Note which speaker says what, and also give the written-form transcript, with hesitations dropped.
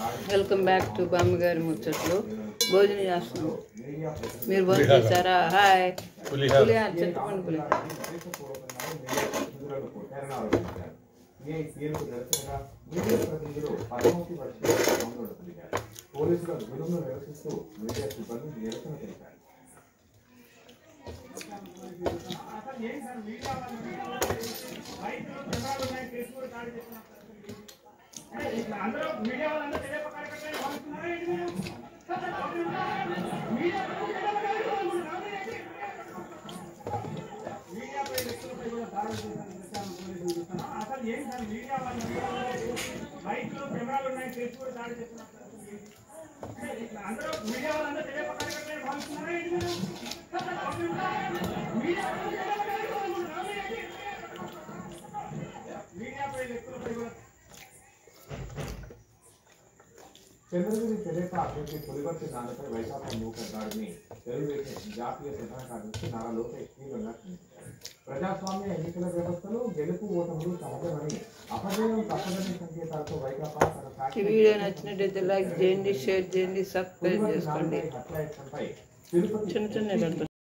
Speaker 1: Welcome back to బామ్మగారి ముచ్చట్లు. భోజనం చేస్తున్నాం. మీరు భోజనం చేశారా? హాయ్. పులిహార, చింతపండు పులిహార.
Speaker 2: అందరూ మీడియా వాళ్ళందరూ తెలియపకారకట్టే భావిస్తున్నారా ఏంటి మీరు? మీడియాపై వ్యక్తులపై కూడా దాడులు చేసిన విషయాన్ని పోలీసులు చూస్తున్నాం. అసలు ఏంటి సార్ మీడియా వాళ్ళందరూ బైక్లు కెమెరాలు ఉన్నాయి చేసి కూడా దాడి చేస్తున్నారు. అందరూ మీడియా వాళ్ళందరూ తెలియపకారకట్టే భావిస్తున్నారా ఏంటి మీరు? మీడియాపై వ్యక్తులపై కూడా
Speaker 3: చంద్రగిరి తెదేపా అభ్యర్థి పులివర్తి నాన్నపై వైకాపా మూకదాడిని తెలుగుదేశం జాతీయ ప్రధాన కార్యదర్శి నారా లోకేష్ తీవ్రంగా ఖండించారు. ప్రజాస్వామ్య ఎన్నికల వ్యవస్థలో గెలుపు ఓటములు సహజమని, అపజయం తప్పదని సంకేతాలతో వైకాపా తన
Speaker 1: వీడియో నచ్చినట్టయితే లైక్ చేయండి, షేర్ చేయండి, సబ్స్క్రైబ్ చేసుకోండి.
Speaker 3: హత్యాయత్నంపై తిరుపతి
Speaker 1: చిన్న